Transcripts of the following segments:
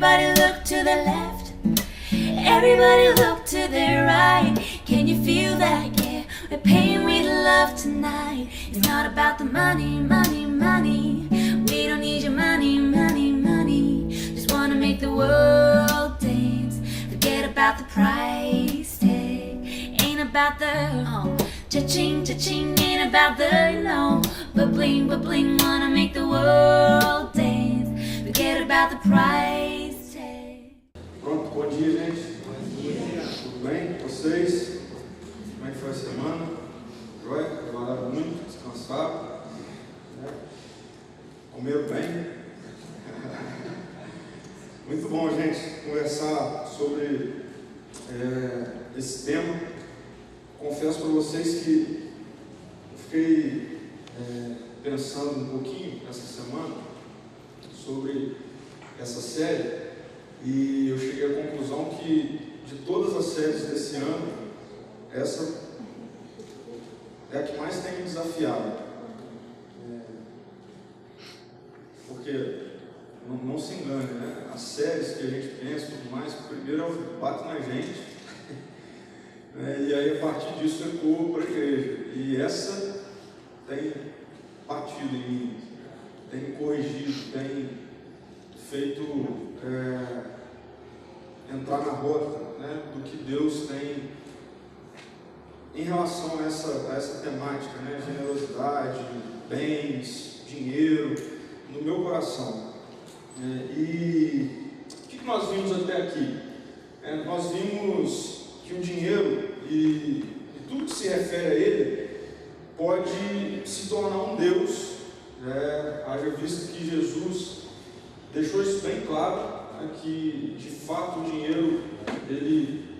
Everybody look to the left, everybody look to the right. Can you feel that? Yeah, we're paying with love tonight. It's not about the money, money, money. We don't need your money, money, money. Just wanna make the world dance. Forget about the price tag. Ain't about the cha-ching, cha-ching. Ain't about the but bling, wanna make the world dance. Forget about the price tag. Pronto, bom dia, gente. Bom dia. Tudo bem com vocês? Como é que foi a semana? Joia? Trabalharam muito, descansaram, né? Comeram bem? Muito bom, gente, conversar sobre esse tema. Confesso para vocês que eu fiquei pensando um pouquinho essa semana sobre essa série e eu cheguei à conclusão que de todas as séries desse ano, essa é a que mais tem me desafiado. Porque, não se engane, né? As séries que a gente pensa e tudo mais, primeiro bate na gente, e aí a partir disso ecoa para a igreja. E essa tem batido em mim, tem corrigido, tem feito entrar na rota, né, do que Deus tem em relação a essa temática, né, generosidade, bens, dinheiro, no meu coração. E o que nós vimos até aqui? Nós vimos que o dinheiro e tudo que se refere a ele pode se tornar um Deus, haja visto que Jesus deixou isso bem claro, que de fato o dinheiro, ele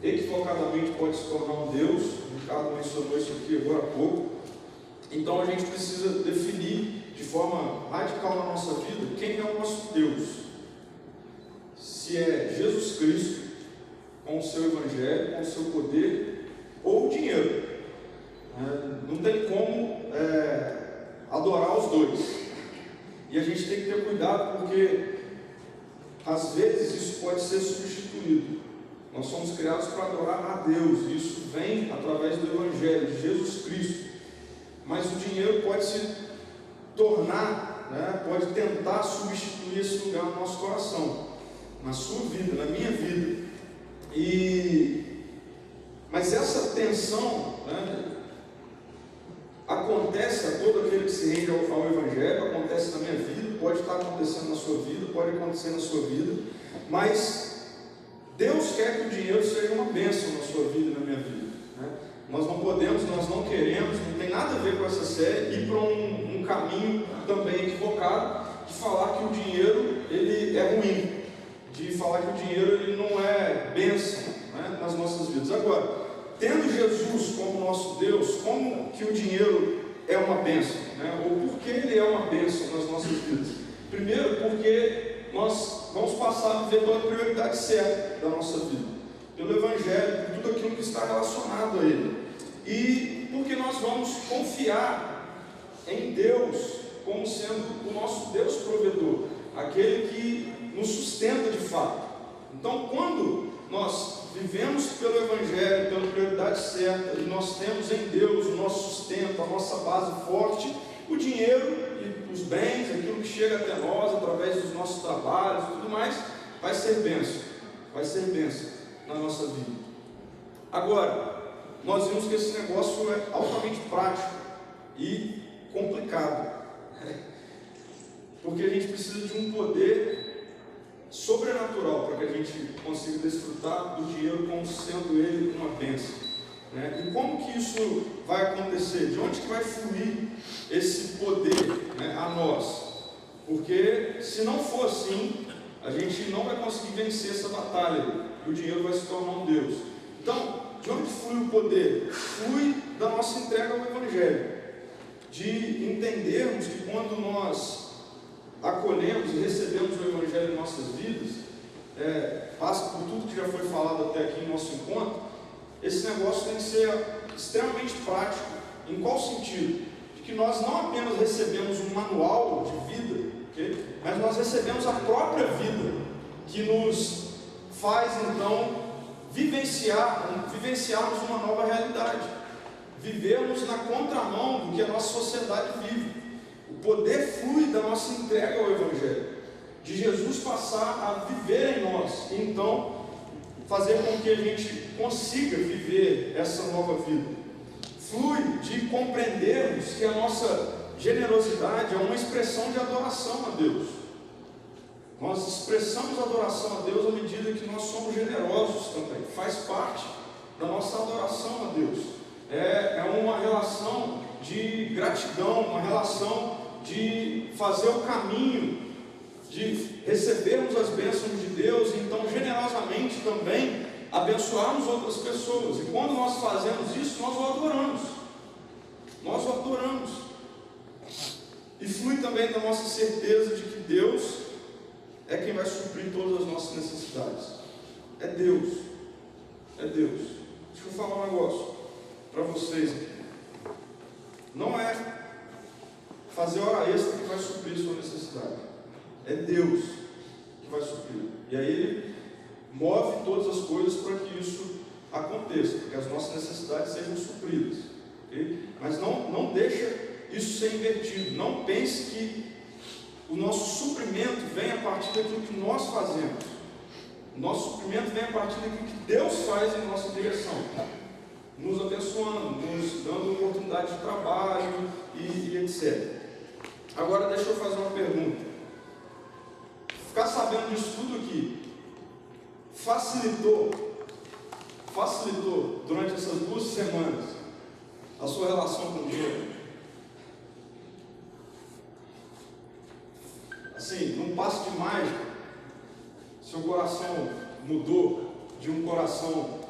equivocadamente pode se tornar um Deus. O Ricardo mencionou isso aqui agora há pouco. Então a gente precisa definir de forma radical na nossa vida quem é o nosso Deus. Se é Jesus Cristo, com o seu Evangelho, com o seu poder, ou o dinheiro. Não tem como adorar os dois. E a gente tem que ter cuidado, porque às vezes isso pode ser substituído. Nós somos criados para adorar a Deus, e isso vem através do Evangelho de Jesus Cristo. Mas o dinheiro pode se tornar, pode tentar substituir esse lugar no nosso coração, na sua vida, na minha vida. Mas essa tensão, acontece a todo aquele que se rende ao Evangelho, acontece na minha vida, pode estar acontecendo na sua vida, pode acontecer na sua vida, mas Deus quer que o dinheiro seja uma bênção na sua vida e na minha vida. Nós não podemos, nós não queremos, não tem nada a ver com essa série, ir para um caminho também equivocado de falar que o dinheiro ele é ruim, de falar que o dinheiro ele não é bênção, nas nossas vidas. Agora, tendo Jesus como nosso Deus, como que o dinheiro é uma bênção? Ou por que ele é uma bênção nas nossas vidas? Primeiro, porque nós vamos passar a viver pela prioridade certa da nossa vida, pelo Evangelho, por tudo aquilo que está relacionado a ele. E porque nós vamos confiar em Deus como sendo o nosso Deus provedor, aquele que nos sustenta de fato. Então, quando nós vivemos pelo Evangelho, pela prioridade certa, e nós temos em Deus o nosso sustento, a nossa base forte, o dinheiro e os bens, aquilo que chega até nós através dos nossos trabalhos e tudo mais, vai ser bênção na nossa vida. Agora, nós vimos que esse negócio é altamente prático e complicado, porque a gente precisa de um poder sobrenatural para que a gente consiga desfrutar do dinheiro como sendo ele uma bênção. E como que isso vai acontecer? De onde que vai fluir esse poder, a nós? Porque se não for assim, a gente não vai conseguir vencer essa batalha e o dinheiro vai se tornar um Deus. Então, de onde flui o poder? Flui da nossa entrega ao Evangelho, de entendermos que quando nós acolhemos e recebemos o Evangelho em nossas vidas, passa por tudo que já foi falado até aqui em nosso encontro, esse negócio tem que ser extremamente prático. Em qual sentido? De que nós não apenas recebemos um manual de vida, mas nós recebemos a própria vida, que nos faz então vivenciarmos uma nova realidade, vivermos na contramão do que a nossa sociedade vive. O poder flui da nossa entrega ao Evangelho, de Jesus passar a viver em nós, e então fazer com que a gente consiga viver essa nova vida. Flui de compreendermos que a nossa generosidade é uma expressão de adoração a Deus. Nós expressamos adoração a Deus à medida que nós somos generosos também. Faz parte da nossa adoração a Deus. É uma relação de gratidão, uma relação de fazer o caminho, de recebermos as bênçãos de Deus e então generosamente também abençoarmos outras pessoas. E quando nós fazemos isso, nós o adoramos. Nós o adoramos. E flui também da nossa certeza de que Deus é quem vai suprir todas as nossas necessidades. É Deus. É Deus. Deixa eu falar um negócio para vocês aqui. Não é fazer hora extra que vai suprir sua necessidade. É Deus que vai suprir. E aí Ele move todas as coisas para que isso aconteça, para que as nossas necessidades sejam supridas. Okay? Mas não deixa isso ser invertido. Não pense que o nosso suprimento vem a partir daquilo que nós fazemos. O nosso suprimento vem a partir daquilo que Deus faz em nossa direção, nos abençoando, nos dando oportunidade de trabalho e etc. Agora deixa eu fazer uma pergunta. Ficar sabendo disso tudo aqui facilitou durante essas 2 semanas a sua relação com o dinheiro? Assim, num passo de mágica, seu coração mudou de um coração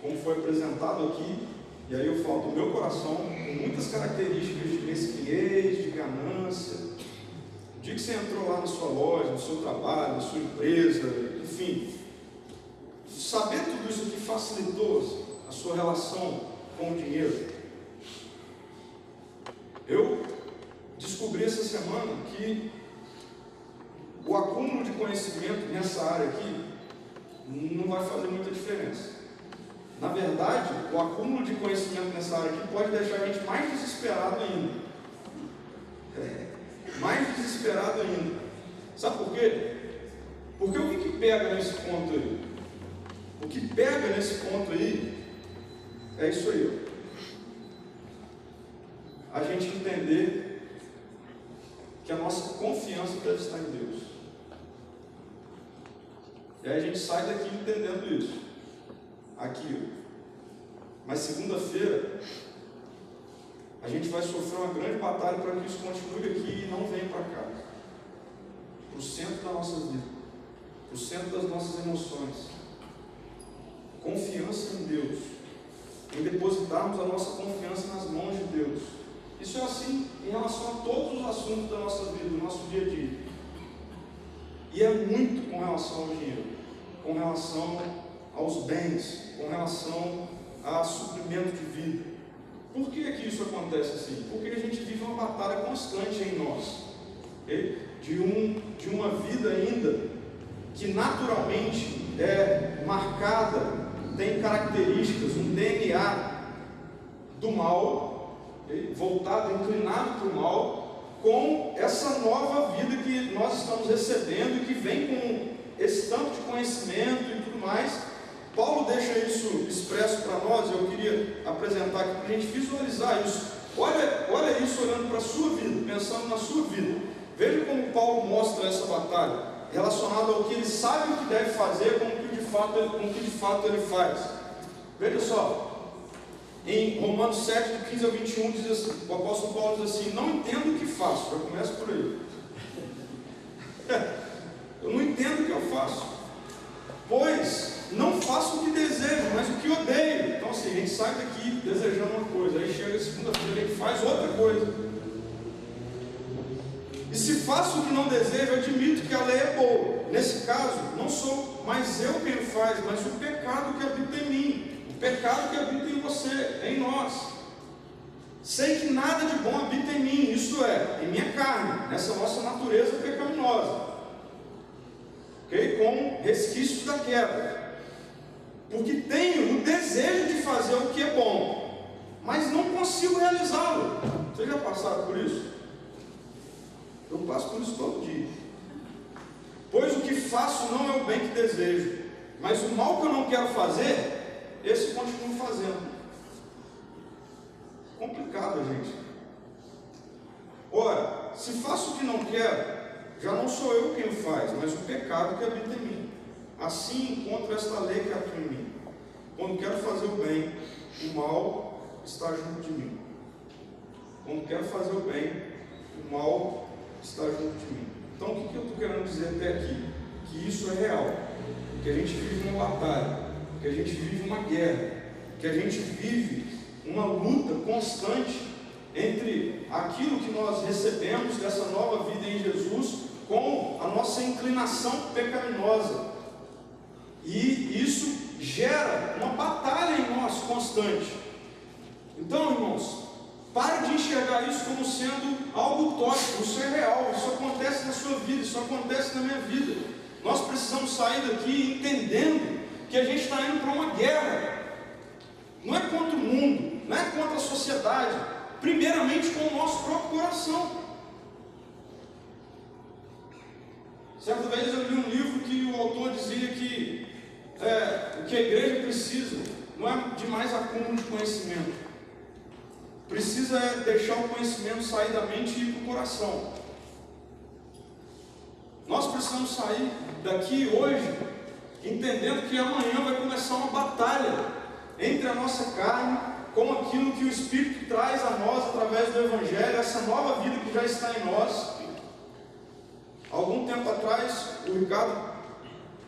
como foi apresentado aqui, e aí eu falo do meu coração, com muitas características de mesquinhez, de ganância. O dia que você entrou lá na sua loja, no seu trabalho, na sua empresa, enfim, saber tudo isso aqui facilitou a sua relação com o dinheiro. Eu descobri essa semana que o acúmulo de conhecimento nessa área aqui não vai fazer muita diferença. Na verdade, o acúmulo de conhecimento nessa área aqui pode deixar a gente mais desesperado ainda. Mais desesperado ainda. Sabe por quê? Porque o que pega nesse ponto aí? O que pega nesse ponto aí é isso aí. A gente entender que a nossa confiança deve estar em Deus. E aí a gente sai daqui entendendo isso. Aqui. Mas segunda-feira a gente vai sofrer uma grande batalha para que isso continue aqui e não venha para cá. Para o centro da nossa vida. Para o centro das nossas emoções. Confiança em Deus. Em depositarmos a nossa confiança nas mãos de Deus. Isso é assim em relação a todos os assuntos da nossa vida, do nosso dia a dia. E é muito com relação ao dinheiro, com relação aos bens, com relação a suprimento de vida. Por que isso acontece assim? Porque a gente vive uma batalha constante em nós, okay? de uma vida ainda que naturalmente é marcada, tem características, um DNA do mal, okay? Voltado, inclinado para o mal, com essa nova vida que nós estamos recebendo e que vem com esse tanto de conhecimento e tudo mais. Paulo deixa isso expresso para nós. Eu queria apresentar aqui para a gente visualizar isso. Olha isso olhando para a sua vida, pensando na sua vida. Veja como Paulo mostra essa batalha relacionada ao que ele sabe o que deve fazer com o que de fato ele faz. Veja só, em Romanos 7, de 15 ao 21, diz assim, o apóstolo Paulo diz assim: não entendo o que faço. Já começa por aí. Eu não entendo o que eu faço, pois não faço o que desejo, mas o que odeio. Então assim, a gente sai daqui desejando uma coisa, aí chega segunda-feira e faz outra coisa. E se faço o que não desejo, eu admito que a lei é boa. Nesse caso, não sou mais eu quem faz, mas o pecado que habita em mim, o pecado que habita em você, em nós. Sei que nada de bom habita em mim, isto é, em minha carne, nessa nossa natureza pecaminosa. okay? Com resquícios da queda, porque tenho o desejo de fazer o que é bom, mas não consigo realizá-lo. Vocês já passaram por isso? Eu passo por isso todo dia. Pois o que faço não é o bem que desejo, mas o mal que eu não quero fazer, esse eu continuo fazendo. Complicado, gente. Ora, se faço o que não quero, já não sou eu quem o faz, mas o pecado que habita em mim. Assim encontro esta lei que atua em mim. Quando quero fazer o bem, o mal está junto de mim. Quando quero fazer o bem, o mal está junto de mim. Então o que eu estou querendo dizer até aqui? Que isso é real, que a gente vive uma batalha, que a gente vive uma guerra, que a gente vive uma luta constante entre aquilo que nós recebemos dessa nova vida em Jesus com a nossa inclinação pecaminosa, e isso gera uma batalha em nós constante. Então, irmãos, pare de enxergar isso como sendo algo utópico. Isso é real, isso acontece na sua vida, isso acontece na minha vida. Nós precisamos sair daqui entendendo que a gente está indo para uma guerra. Não é contra o mundo, não é contra a sociedade, primeiramente com o nosso próprio coração. Certa vez eu li um livro que o autor dizia que o que a igreja precisa não é de mais acúmulo de conhecimento, precisa deixar o conhecimento sair da mente e ir para o coração. Nós precisamos sair daqui hoje entendendo que amanhã vai começar uma batalha entre a nossa carne com aquilo que o Espírito traz a nós através do Evangelho, essa nova vida que já está em nós. Algum tempo atrás, o Ricardo,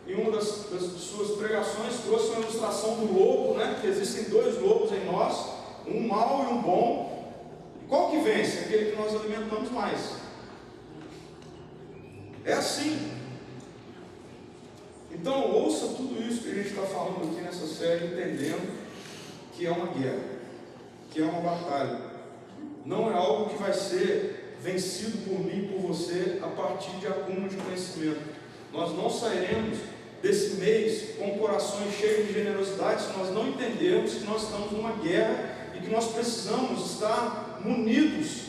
em uma das suas pregações, trouxe uma ilustração do lobo, né? Que existem dois lobos em nós, um mau e um bom. E qual que vence? Aquele que nós alimentamos mais. É assim. Então ouça tudo isso que a gente está falando aqui nessa série, entendendo que é uma guerra, que é uma batalha. Não é algo que vai ser vencido por mim e por você a partir de acúmulo de conhecimento. Nós não sairemos desse mês com corações cheios de generosidade se nós não entendermos que nós estamos numa guerra e que nós precisamos estar munidos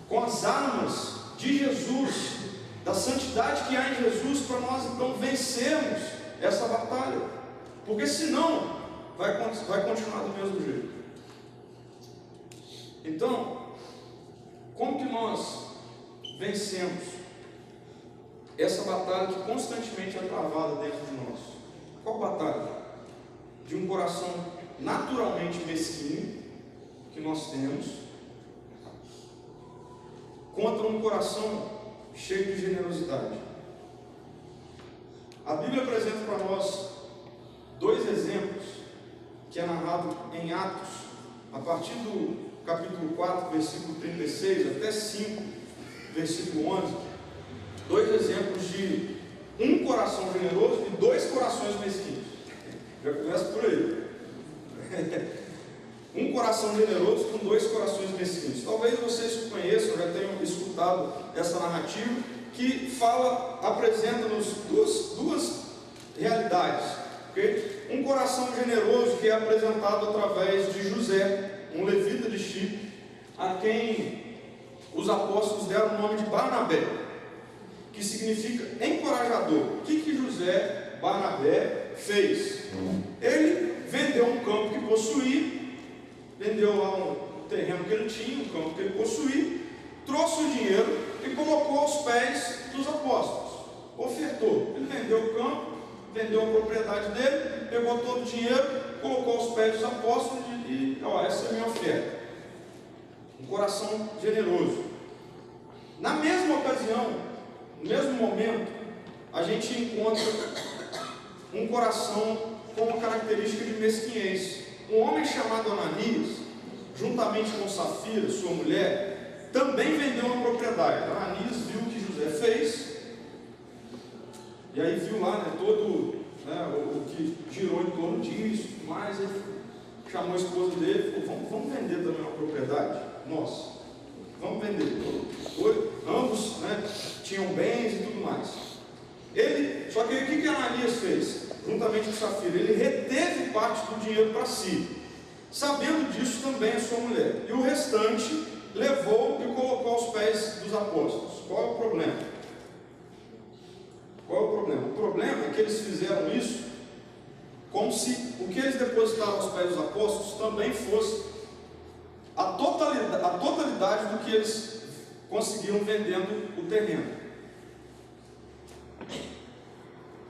com as armas de Jesus, da santidade que há em Jesus, para nós então vencermos essa batalha, porque senão vai continuar do mesmo jeito. Então, como que nós vencemos essa batalha que constantemente é travada dentro de nós? Qual batalha? De um coração naturalmente mesquinho que nós temos contra um coração cheio de generosidade. A Bíblia apresenta para nós dois exemplos que é narrado em Atos, a partir do capítulo 4, versículo 36 até 5, versículo 11, dois exemplos de um coração generoso e dois corações mesquinhos. Já começa por aí. Um coração generoso com dois corações mesquinhos. Talvez vocês conheçam, já tenham escutado essa narrativa, que apresenta-nos duas realidades. Okay? Um coração generoso que é apresentado através de José, um levita de Chipre, a quem os apóstolos deram o nome de Barnabé, que significa encorajador. O que José Barnabé fez? Ele vendeu um campo que possuía, vendeu lá um terreno que ele tinha, um campo que ele possuía, trouxe o dinheiro e colocou aos pés dos apóstolos, ofertou. Ele vendeu o campo, vendeu a propriedade dele, pegou todo o dinheiro, colocou aos pés dos apóstolos e essa é a minha oferta. Um coração generoso. Na mesma ocasião, no mesmo momento, a gente encontra um coração com uma característica de mesquinhez. Um homem chamado Ananias, juntamente com Safira, sua mulher, também vendeu uma propriedade. Ananias viu o que José fez, e aí viu lá todo o que girou em torno disso, mas ele chamou a esposa dele e falou: vamos vender também uma propriedade nossa, vamos vender. Ambos tinham bens e tudo mais. Só que aí o que Ananias fez? Juntamente com Safira, ele reteve parte do dinheiro para si, sabendo disso também a sua mulher, e o restante levou e colocou aos pés dos apóstolos. Qual é o problema? Qual é o problema? O problema é que eles fizeram isso como se o que eles depositaram aos pés dos apóstolos também fosse a totalidade do que eles conseguiram vendendo o terreno.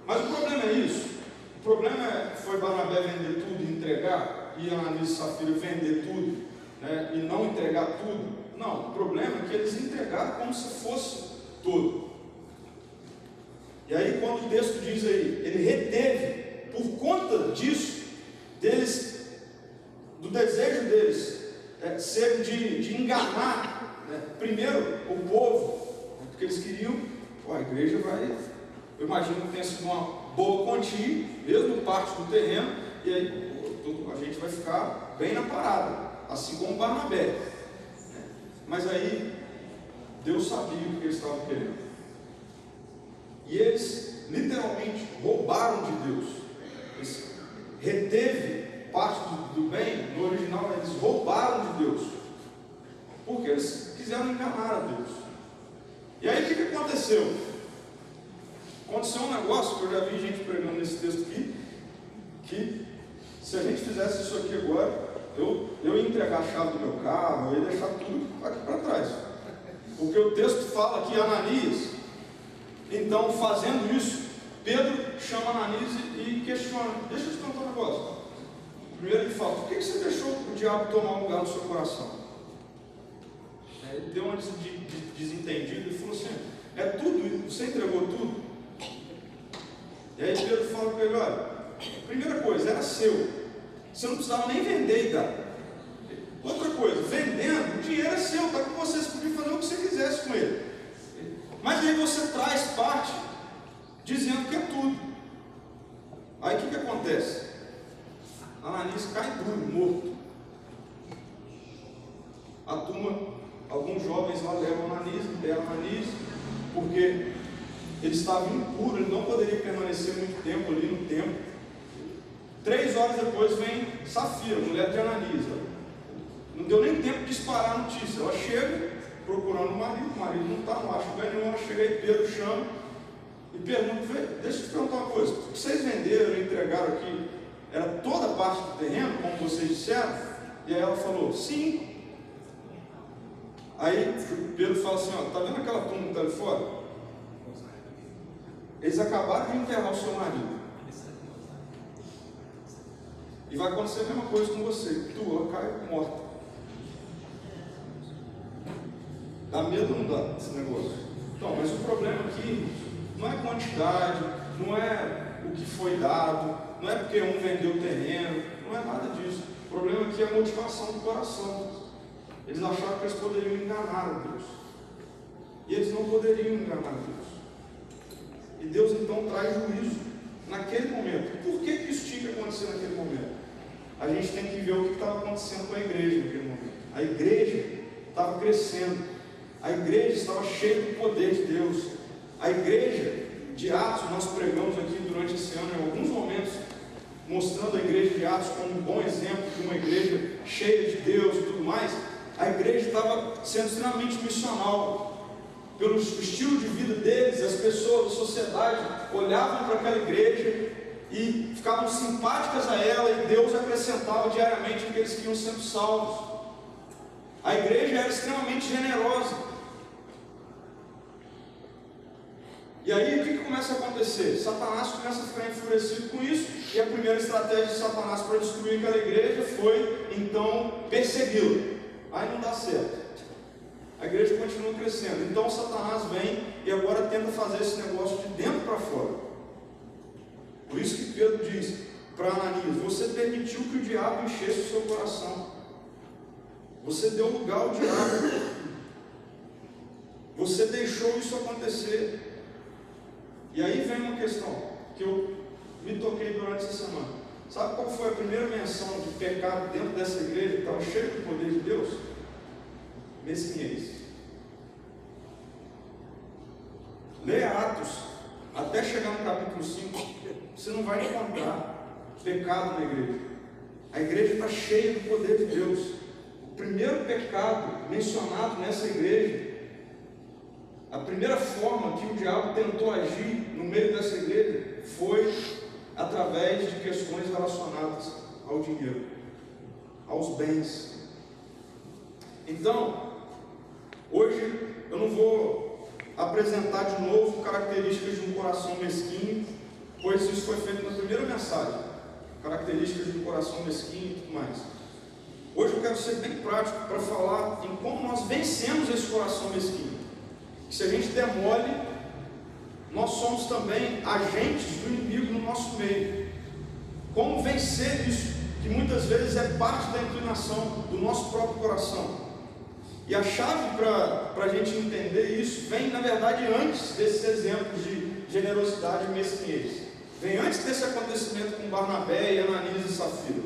Mas o problema é isso. O problema foi Barnabé vender tudo e entregar, e Ananias e Safira vender tudo, né, e não entregar tudo. Não, o problema é que eles entregaram como se fosse tudo. E aí quando o texto diz aí, ele reteve, por conta disso, deles, do desejo deles, ser de enganar, né, primeiro o povo, né, porque eles queriam, a igreja vai, eu imagino que tenha sido uma boa quantia, mesmo parte do terreno, e aí a gente vai ficar bem na parada, assim como Barnabé, né? Mas aí Deus sabia o que eles estavam querendo, e eles literalmente roubaram de Deus. Eles reteve parte do bem, no original eles roubaram de Deus, porque eles quiseram enganar a Deus. E aí o que aconteceu? Aconteceu um negócio que eu já vi gente pregando nesse texto aqui, que se a gente fizesse isso aqui agora, eu ia entregar a chave do meu carro, eu ia deixar tudo aqui para trás, porque o texto fala que Ananias, então fazendo isso, Pedro chama Ananias e questiona. Deixa eu te contar um negócio. Primeiro ele fala, por que você deixou o diabo tomar lugar no seu coração? Ele deu uma desentendida e falou assim, é tudo, você entregou tudo? E aí Pedro fala para ele, olha, primeira coisa, era seu, você não precisava nem vender e dar. Outra coisa, vendendo, o dinheiro é seu, está com você, você podia fazer o que você quisesse com ele. Mas aí você traz parte dizendo que é tudo. Aí o que acontece? Ananias cai duro, morto. A turma, alguns jovens lá levam Ananias, porque ele estava impuro, ele não poderia permanecer muito tempo ali no templo. 3 horas depois vem Safira, mulher de Ananias. Não deu nem tempo de disparar a notícia. Ela chega procurando o marido não está, não acha lugar nenhum. Ela chega aí, Pedro chama e pergunta, deixa eu te perguntar uma coisa, o que vocês venderam e entregaram aqui, era toda a parte do terreno, como vocês disseram? E aí ela falou, sim. Aí Pedro fala assim, está vendo aquela turma que está ali fora? Eles acabaram de enterrar o seu marido. E vai acontecer a mesma coisa com você, tu cai morta. Dá medo ou não dá esse negócio? Então, mas o problema aqui não é quantidade, não é o que foi dado, não é porque um vendeu o terreno, não é nada disso. O problema aqui é a motivação do coração. Eles acharam que eles poderiam enganar a Deus. E eles não poderiam enganar a Deus. E Deus então traz juízo naquele momento. Por que isso tinha que acontecer naquele momento? A gente tem que ver o que estava acontecendo com a igreja naquele momento. A igreja estava crescendo. A igreja estava cheia do poder de Deus. A igreja de Atos, nós pregamos aqui durante esse ano, em alguns momentos, mostrando a igreja de Atos como um bom exemplo de uma igreja cheia de Deus e tudo mais. A igreja estava sendo extremamente missional. Pelo estilo de vida deles, as pessoas da sociedade olhavam para aquela igreja e ficavam simpáticas a ela, e Deus acrescentava diariamente aqueles que iam sendo salvos. A igreja era extremamente generosa. E aí o que começa a acontecer? Satanás começa a ficar enfurecido com isso, e a primeira estratégia de Satanás para destruir aquela igreja foi então persegui-la. Aí não dá certo. A igreja continua crescendo. Então Satanás vem e agora tenta fazer esse negócio de dentro para fora. Por isso que Pedro diz para Ananias, você permitiu que o diabo enchesse o seu coração. Você deu lugar ao diabo. Você deixou isso acontecer. E aí vem uma questão que eu me toquei durante essa semana. Sabe qual foi a primeira menção de pecado dentro dessa igreja que estava cheia do poder de Deus? Mesquinhez. Leia Atos, até até chegar no capítulo 5, você não vai encontrar pecado na igreja. A igreja está cheia do poder de Deus. O primeiro pecado mencionado nessa igreja, a primeira forma que o diabo tentou agir no meio dessa igreja foi através de questões relacionadas ao dinheiro, aos bens. Então, hoje eu não vou apresentar de novo características de um coração mesquinho, pois isso foi feito na primeira mensagem, características de um coração mesquinho e tudo mais. Hoje eu quero ser bem prático para falar em como nós vencemos esse coração mesquinho. Que se a gente demole, nós somos também agentes do inimigo no nosso meio. Como vencer isso, que muitas vezes é parte da inclinação do nosso próprio coração. E a chave para a gente entender isso vem, na verdade, antes desses exemplos de generosidade e mesquinhez. Vem antes desse acontecimento com Barnabé e Ananias e Safira.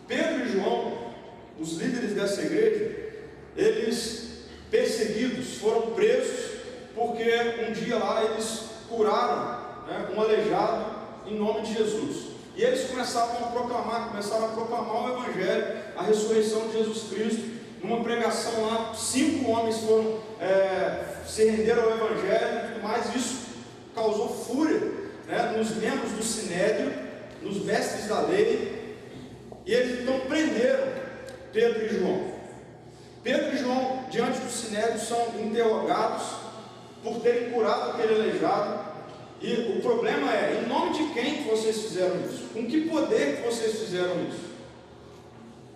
Pedro e João, os líderes dessa igreja, eles, perseguidos, foram presos, porque um dia lá eles curaram, um aleijado em nome de Jesus. E eles começaram a proclamar o Evangelho, a ressurreição de Jesus Cristo. Numa pregação lá, 5 homens foram se renderam ao Evangelho e tudo mais. Isso causou fúria nos membros do Sinédrio, nos mestres da lei, e eles então prenderam Pedro e João. Pedro e João, diante do Sinédrio, são interrogados por terem curado aquele aleijado. E o problema é, em nome de quem que vocês fizeram isso? Com que poder que vocês fizeram isso?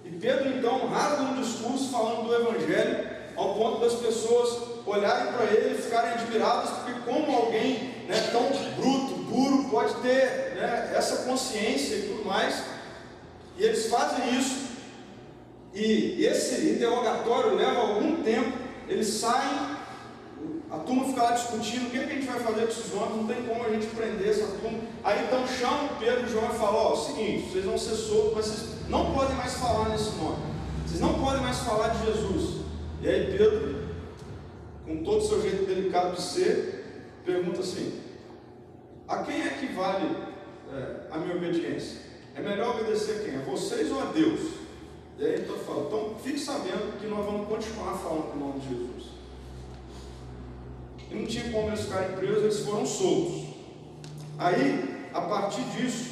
E Pedro então rasga um discurso falando do Evangelho, ao ponto das pessoas olharem para ele e ficarem admiradas, porque como alguém tão bruto, duro, pode ter essa consciência e tudo mais. E eles fazem isso, e esse interrogatório leva algum tempo. Eles saem, a turma fica lá discutindo o que a gente vai fazer com esses homens, não tem como a gente prender essa turma. Aí então chama Pedro e João e fala: seguinte, vocês vão ser soltos, mas vocês não podem mais falar nesse nome, vocês não podem mais falar de Jesus. E aí Pedro, com todo o seu jeito delicado de ser, pergunta assim: a quem é que vale a minha obediência? É melhor obedecer a quem? A vocês ou a Deus? E aí então fala: então fique sabendo que nós vamos continuar falando com o nome de Jesus. E não tinha como eles ficarem presos, eles foram soltos. Aí, a partir disso,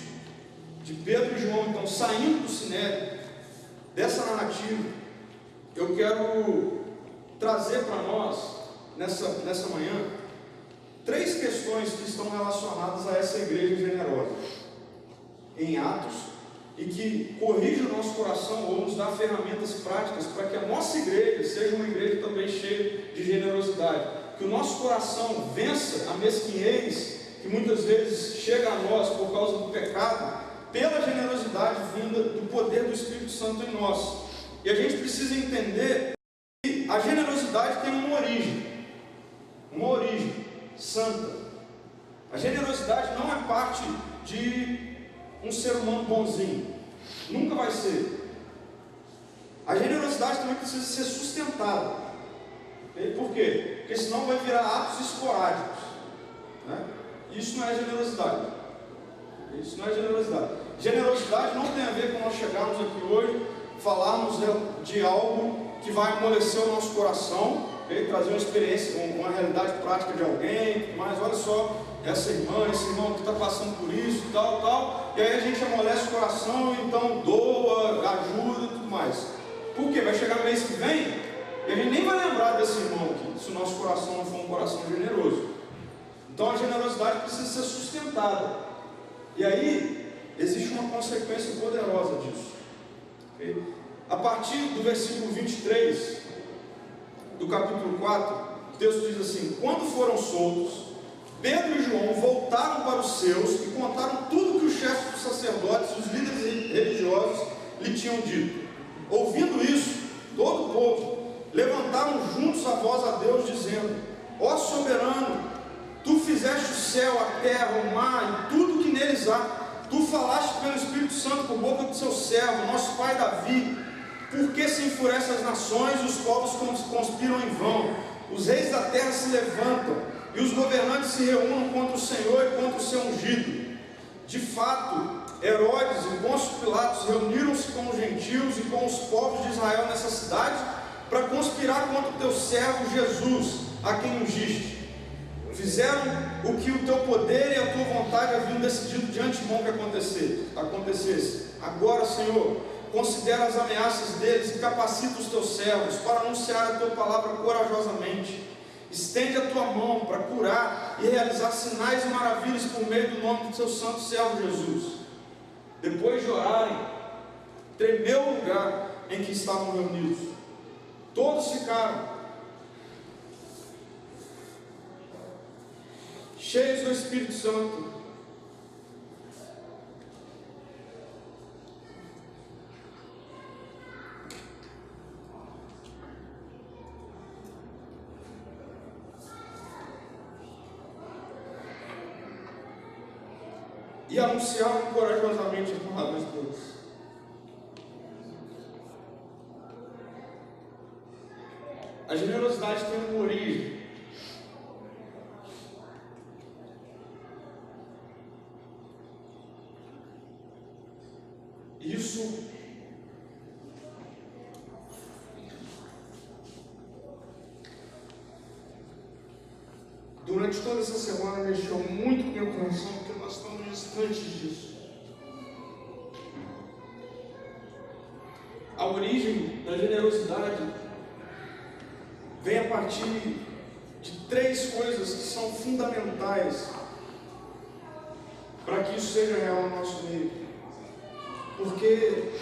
de Pedro e João então saindo do Sinédrio, dessa narrativa, eu quero trazer para nós, nessa manhã, 3 questões que estão relacionadas a essa igreja generosa, em Atos, e que corrige o nosso coração ou nos dá ferramentas práticas para que a nossa igreja seja uma igreja também cheia de generosidade. Que o nosso coração vença a mesquinhez que muitas vezes chega a nós por causa do pecado, pela generosidade vinda do poder do Espírito Santo em nós. E a gente precisa entender que a generosidade tem uma origem santa. A generosidade não é parte de um ser humano bonzinho, nunca vai ser. A generosidade também precisa ser sustentada. Por quê? Porque senão vai virar atos esporádicos. Isso não é generosidade. Isso não é generosidade. Generosidade não tem a ver com nós chegarmos aqui hoje, falarmos de algo que vai amolecer o nosso coração, trazer uma experiência, uma realidade prática de alguém, mas olha só, essa irmã, esse irmão que está passando por isso, tal, e aí a gente amolece o coração, então doa, ajuda e tudo mais. Por quê? Vai chegar no mês que vem, e a gente nem vai lembrar desse irmão aqui, se o nosso coração não for um coração generoso. Então a generosidade precisa ser sustentada. E aí, existe uma consequência poderosa disso. Okay? A partir do versículo 23, do capítulo 4, o texto diz assim: quando foram soltos, Pedro e João voltaram para os seus e contaram tudo que os chefes dos sacerdotes e os líderes religiosos lhe tinham dito. Ouvindo isso, todo o povo levantaram juntos a voz a Deus, dizendo: ó soberano, tu fizeste o céu, a terra, o mar e tudo que neles há. Tu falaste pelo Espírito Santo por boca do seu servo, nosso pai Davi. Por que se enfurecem as nações e os povos conspiram em vão? Os reis da terra se levantam e os governantes se reúnam contra o Senhor e contra o seu ungido. De fato, Herodes e Pôncio Pilatos reuniram-se com os gentios e com os povos de Israel nessa cidade para conspirar contra o teu servo Jesus, a quem ungiste. Fizeram o que o teu poder e a tua vontade haviam decidido de antemão que acontecesse. Agora, Senhor, considera as ameaças deles e capacita os teus servos para anunciar a tua palavra corajosamente. Estende a tua mão para curar e realizar sinais e maravilhas por meio do nome do teu santo servo Jesus. Depois de orarem, tremeu o lugar em que estavam reunidos. Todos ficaram cheios do Espírito Santo. E anunciavam corajosamente as palavras de Deus. A generosidade tem uma origem. Isso durante toda essa semana mexeu muito com o meu coração, porque nós estamos distantes disso. A origem da generosidade vem a partir de três coisas que são fundamentais para que isso seja real no nosso meio. Porque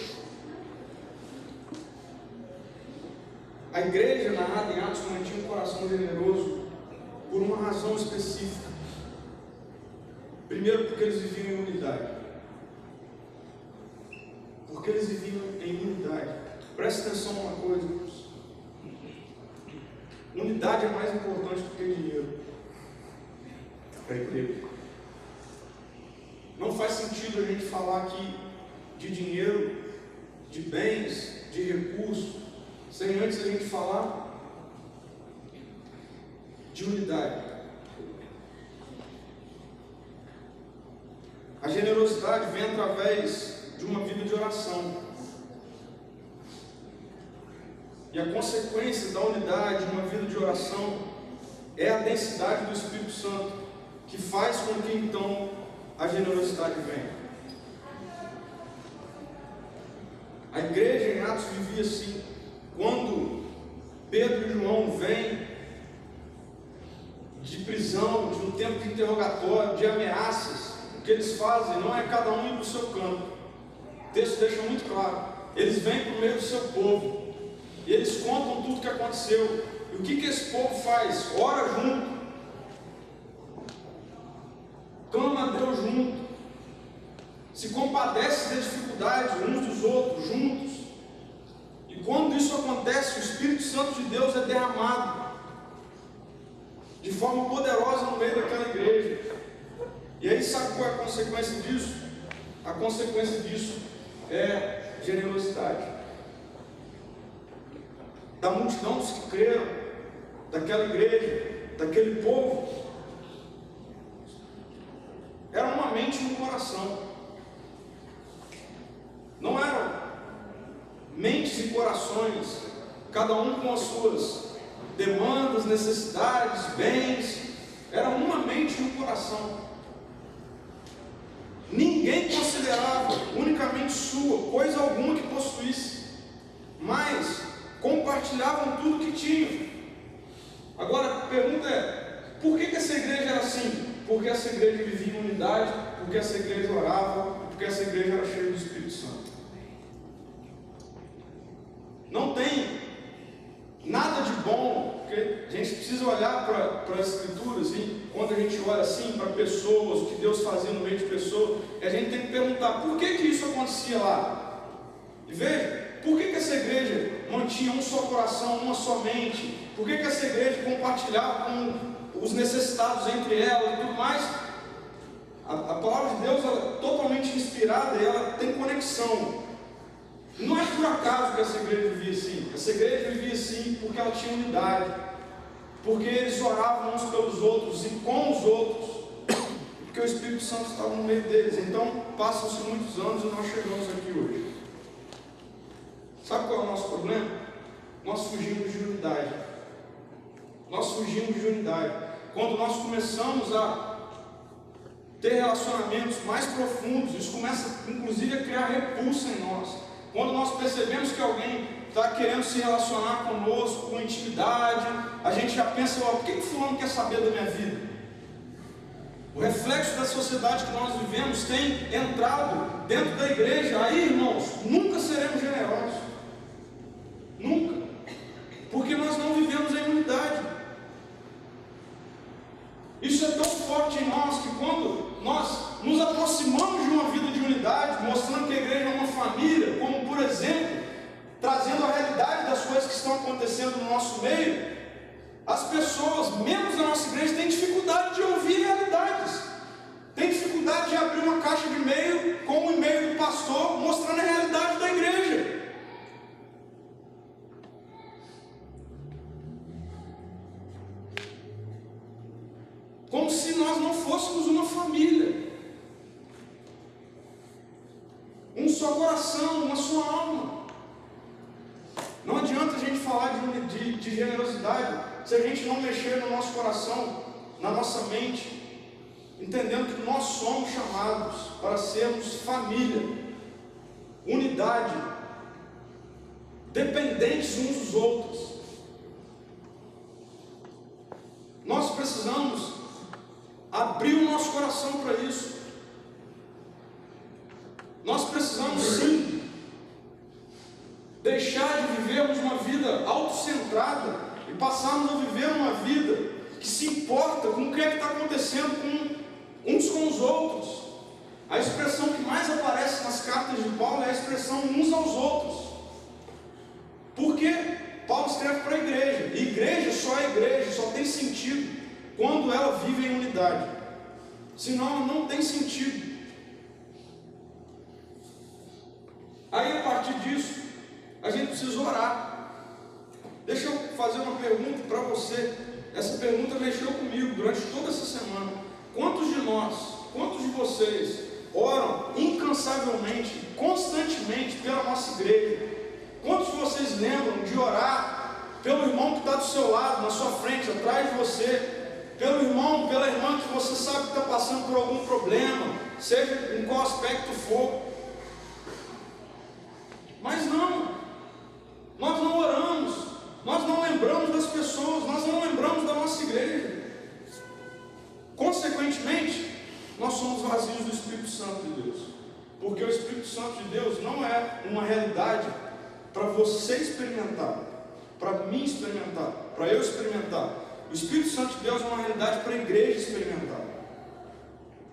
a igreja narrada em Atos mantinha um coração generoso por uma razão específica. Primeiro, porque eles viviam em unidade. Porque eles viviam em unidade. Presta atenção numa coisa, irmãos. Unidade é mais importante do que dinheiro para a igreja. Não faz sentido a gente falar aqui de dinheiro, de bens, de recursos, sem antes a gente falar de unidade. A generosidade vem através de uma vida de oração. E a consequência da unidade de uma vida de oração é a densidade do Espírito Santo, que faz com que então a generosidade venha. A igreja em Atos vivia assim. Quando Pedro e João vêm de prisão, de um tempo de interrogatório, de ameaças, o que eles fazem não é cada um ir para o seu campo. O texto deixa muito claro. Eles vêm para o meio do seu povo e eles contam tudo o que aconteceu. E o que esse povo faz? Ora junto, clama a Deus junto, se compadece das dificuldades uns dos outros, juntos. E quando isso acontece, o Espírito Santo de Deus é derramado de forma poderosa no meio daquela igreja. E aí sabe qual é a consequência disso? A consequência disso é generosidade. Da multidão dos que creram, daquela igreja, daquele povo, era uma mente e um coração. Não eram mentes e corações, cada um com as suas demandas, necessidades, bens. Era uma mente e um coração. Ninguém considerava unicamente sua coisa alguma que possuísse, mas compartilhavam tudo que tinham. Agora a pergunta é: por que essa igreja era assim? Porque essa igreja vivia em unidade, porque essa igreja orava, porque essa igreja era cheia do Espírito Santo. Não tem nada de bom, porque a gente precisa olhar para as Escrituras, e quando a gente olha assim para pessoas, o que Deus fazia no meio de pessoas, a gente tem que perguntar por que isso acontecia lá. E veja, por que essa igreja mantinha um só coração, uma só mente? Por que essa igreja compartilhava com os necessitados entre ela e tudo mais? A palavra de Deus ela é totalmente inspirada e ela tem conexão. Não é por acaso que essa igreja vivia assim. Essa igreja vivia assim porque ela tinha unidade. porque eles oravam uns pelos outros e com os outros, porque o Espírito Santo estava no meio deles. Então, passam-se muitos anos e nós chegamos aqui hoje. Sabe qual é o nosso problema? Nós fugimos de unidade. Nós fugimos de unidade. Quando nós começamos a ter relacionamentos mais profundos, isso começa inclusive a criar repulsa em nós. Quando nós percebemos que alguém está querendo se relacionar conosco com intimidade, a gente já pensa, por que fulano quer saber da minha vida? O reflexo da sociedade que nós vivemos tem entrado dentro da igreja. Aí, irmãos, nunca seremos generosos. Nunca. Porque nós não vivemos em unidade. Isso é tão forte em nós que quando nós nos aproximamos de uma vida de unidade, mostrando que a igreja é uma família, como por exemplo, trazendo a realidade das coisas que estão acontecendo no nosso meio, as pessoas, membros da nossa igreja, têm dificuldade de ouvir realidades, têm dificuldade de abrir uma caixa de e-mail com o e-mail do pastor, mostrando a realidade da igreja. Como se nós não fôssemos uma família, um só coração, uma só alma. Não adianta a gente falar de generosidade se a gente não mexer no nosso coração, na nossa mente, entendendo que nós somos chamados para sermos família, unidade, dependentes uns dos outros. Nós precisamos abrir o nosso coração para isso. Nós precisamos sim deixar de vivermos uma vida autocentrada e passarmos a viver uma vida que se importa com o que é que está acontecendo com uns com os outros. A expressão que mais aparece nas cartas de Paulo é a expressão uns aos outros. Porque Paulo escreve para a igreja, e igreja só é igreja, só tem sentido quando ela vive em unidade, senão não tem sentido. Aí a partir disso, a gente precisa orar. Deixa eu fazer uma pergunta para você. Essa pergunta mexeu comigo durante toda essa semana. Quantos de nós, quantos de vocês oram incansavelmente, constantemente pela nossa igreja? Quantos de vocês lembram de orar pelo irmão que está do seu lado, na sua frente, atrás de você? Pelo irmão, pela irmã que você sabe que está passando por algum problema, seja em qual aspecto for. Mas não, nós não oramos, nós não lembramos das pessoas, nós não lembramos da nossa igreja. Consequentemente, nós somos vazios do Espírito Santo de Deus, porque o Espírito Santo de Deus não é uma realidade para você experimentar, para mim experimentar, para eu experimentar. O Espírito Santo de Deus é uma realidade para a igreja experimentar.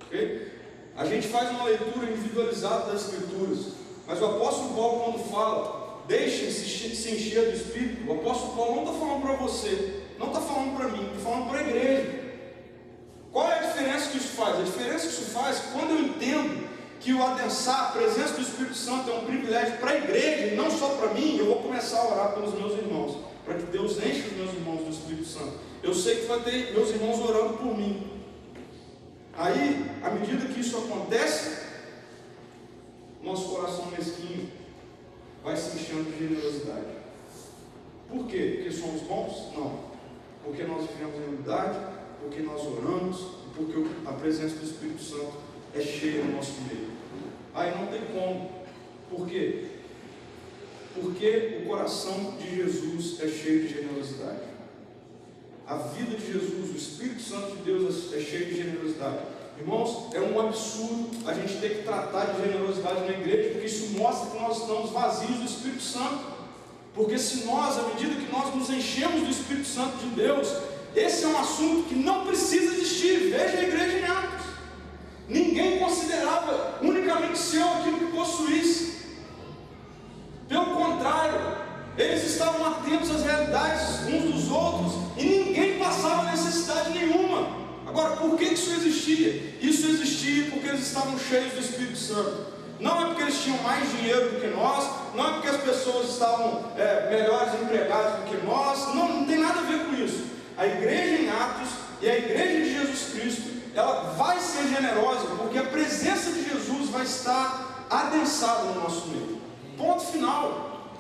Okay? A gente faz uma leitura individualizada das Escrituras, mas o apóstolo Paulo, quando fala, deixem-se se encher do Espírito, o apóstolo Paulo não está falando para você, não está falando para mim, está falando para a igreja. Qual é a diferença que isso faz? A diferença que isso faz, quando eu entendo que o adensar, a presença do Espírito Santo é um privilégio para a igreja e não só para mim, eu vou começar a orar pelos meus irmãos, para que Deus enche os meus irmãos do Espírito Santo. Eu sei que vai ter meus irmãos orando por mim. Aí, à medida que isso acontece, nosso coração mesquinho vai se enchendo de generosidade. Por quê? Porque somos bons? Não. Porque nós vivemos em unidade, porque nós oramos, porque a presença do Espírito Santo é cheia no nosso meio. Aí não tem como. Por quê? Porque o coração de Jesus é cheio de generosidade. A vida de Jesus, o Espírito Santo de Deus é cheio de generosidade. Irmãos, é um absurdo a gente ter que tratar de generosidade na igreja, porque isso mostra que nós estamos vazios do Espírito Santo. Porque se nós, à medida que nós nos enchemos do Espírito Santo de Deus, esse é um assunto que não precisa existir. Veja a igreja em Atos. Ninguém considerava unicamente seu aquilo que possuísse. Pelo contrário, eles estavam atentos às realidades uns dos outros e ninguém passava necessidade nenhuma. Agora, por que isso existia? Isso existia porque eles estavam cheios do Espírito Santo. Não é porque eles tinham mais dinheiro do que nós, não é porque as pessoas estavam melhores empregadas do que nós, não tem nada a ver com isso. a igreja em Atos e a igreja de Jesus Cristo, ela vai ser generosa, porque a presença de Jesus vai estar adensada no nosso meio. Ponto final.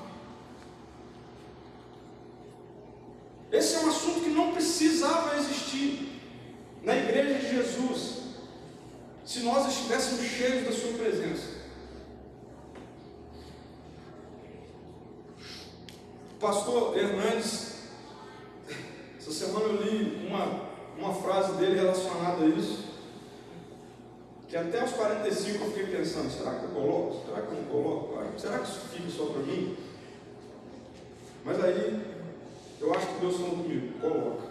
Esse é um assunto que não precisava existir na igreja de Jesus, se nós estivéssemos cheios da sua presença. O pastor Hernandes, essa semana eu li uma frase dele relacionada a isso, que até os 45 eu fiquei pensando, será que eu coloco? Será que eu não coloco? Será que isso fica só para mim? Mas aí, eu acho que Deus falou comigo, coloca.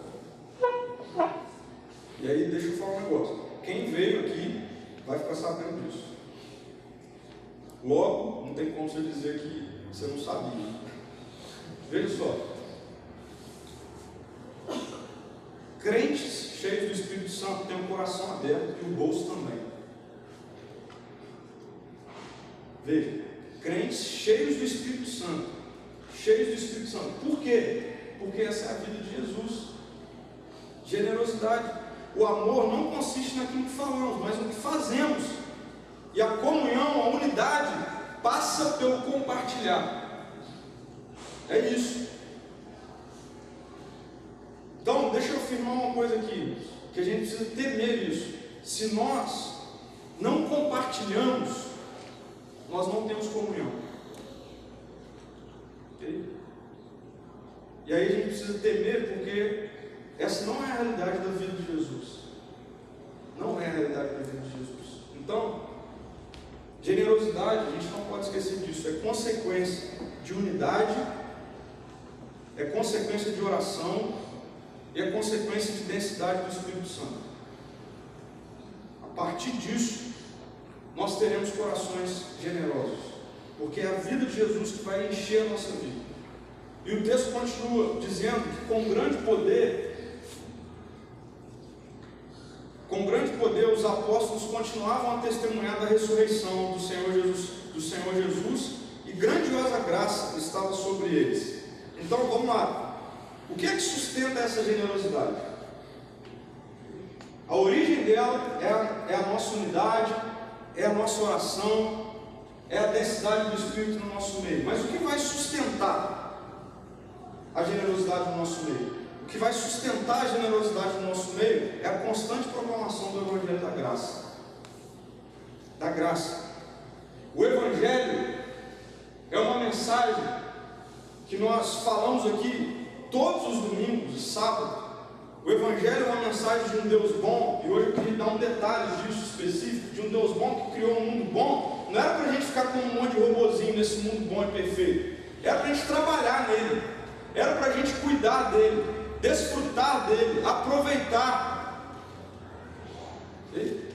E aí, deixa eu falar um negócio. Quem veio aqui vai ficar sabendo disso. Logo, não tem como você dizer que você não sabia. Veja só. Crentes cheios do Espírito Santo têm o coração aberto e o bolso também. Veja, crentes cheios do Espírito Santo. Cheios do Espírito Santo. Por quê? Porque essa é a vida de Jesus. Generosidade. O amor não consiste naquilo que falamos, mas no que fazemos. E a comunhão, a unidade, passa pelo compartilhar. É isso. Então, deixa eu afirmar uma coisa aqui, que a gente precisa temer isso. Se nós não compartilhamos, nós não temos comunhão. Okay? E aí a gente precisa temer, porque essa não é a realidade da vida de Jesus. Não é a realidade da vida de Jesus. Então, generosidade, a gente não pode esquecer disso, é consequência de unidade, é consequência de oração e é consequência de densidade do Espírito Santo. A partir disso, nós teremos corações generosos, porque é a vida de Jesus que vai encher a nossa vida. E o texto continua dizendo que com grande poder os apóstolos continuavam a testemunhar da ressurreição do Senhor Jesus, e grandiosa graça estava sobre eles. Então vamos lá. O que é que sustenta essa generosidade? A origem dela é a nossa unidade, é a nossa oração, é a densidade do Espírito no nosso meio. Mas o que vai sustentar a generosidade no nosso meio? O que vai sustentar a generosidade no nosso meio é a constante proclamação do Evangelho da graça. Da graça. O Evangelho é uma mensagem que nós falamos aqui todos os domingos e sábados. O Evangelho é uma mensagem de um Deus bom, e hoje eu queria dar um detalhe disso específico, de um Deus bom que criou um mundo bom. Não era para a gente ficar com um monte de robozinho nesse mundo bom e perfeito, era para a gente trabalhar nele, era para a gente cuidar dele, desfrutar dele, aproveitar.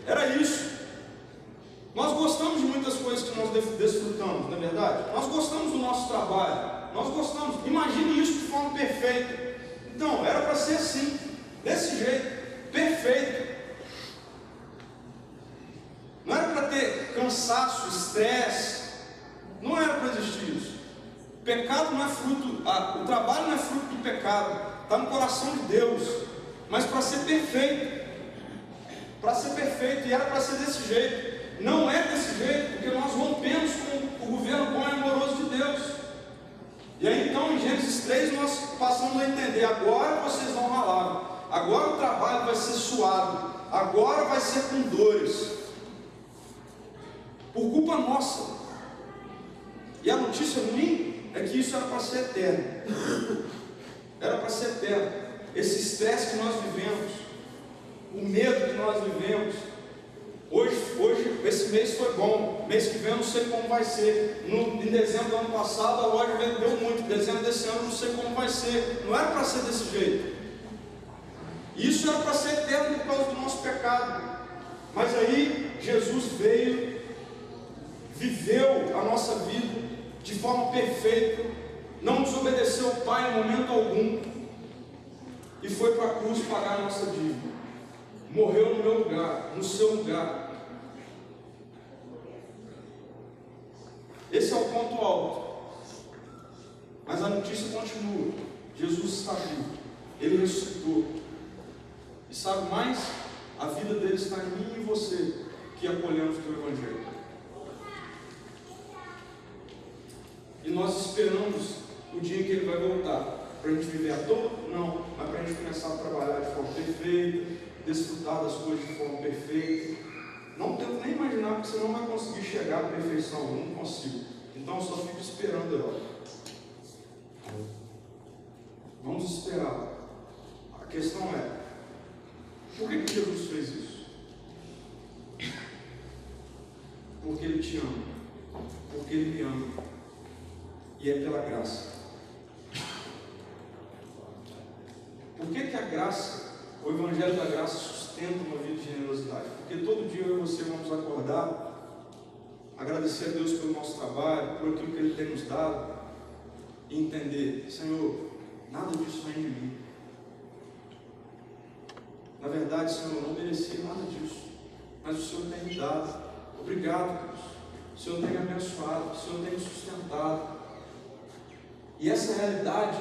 Era isso. Nós gostamos de muitas coisas que nós desfrutamos, não é verdade? Nós gostamos do nosso trabalho, nós gostamos. Imagine isso de forma perfeita. Então, era para ser assim, desse jeito, perfeito. Não era para ter cansaço, estresse, não era para existir isso. Pecado não é fruto, o trabalho não é fruto do pecado, está no coração de Deus, mas para ser perfeito, e era para ser desse jeito. Não é desse jeito, porque nós rompemos com o governo bom e amoroso de Deus. E aí então em Gênesis 3 nós passamos a entender, agora vocês vão ralar, agora o trabalho vai ser suado, agora vai ser com dores, por culpa nossa. E a notícia ruim é que isso era para ser eterno. Era para ser eterno. Esse estresse que nós vivemos, o medo que nós vivemos. Hoje, esse mês foi bom. Mês que vem eu não sei como vai ser. Em dezembro do ano passado a loja vendeu muito. Em dezembro desse ano eu não sei como vai ser. Não era para ser desse jeito. Isso era para ser eterno por causa do nosso pecado. Mas aí Jesus veio, viveu a nossa vida de forma perfeita, não desobedeceu ao Pai em momento algum, e foi para a cruz pagar a nossa dívida. Morreu no meu lugar, no seu lugar. Esse é o ponto alto. Mas a notícia continua. Jesus está vivo. Ele ressuscitou. E sabe mais? A vida dele está em mim e em você, que acolhemos o teu Evangelho. E nós esperamos o dia em que ele vai voltar. Para a gente viver à toa? Não. Mas para a gente começar a trabalhar de forma perfeita, desfrutar das coisas de forma perfeita. Não tento nem imaginar, porque você não vai conseguir chegar à perfeição. Eu não consigo. Então eu só fico esperando ela. Vamos esperar. A questão é, por que Jesus fez isso? Porque Ele te ama. Porque Ele me ama. E é pela graça. Por que a graça, o Evangelho da Graça sustenta uma vida de generosidade? Porque todo dia eu e você vamos acordar, agradecer a Deus pelo nosso trabalho, por aquilo que Ele tem nos dado, e entender, Senhor, nada disso vem de mim. Na verdade, Senhor, eu não merecia nada disso, mas o Senhor tem me dado. Obrigado, Deus. O Senhor tem me abençoado, o Senhor tem me sustentado. E essa realidade,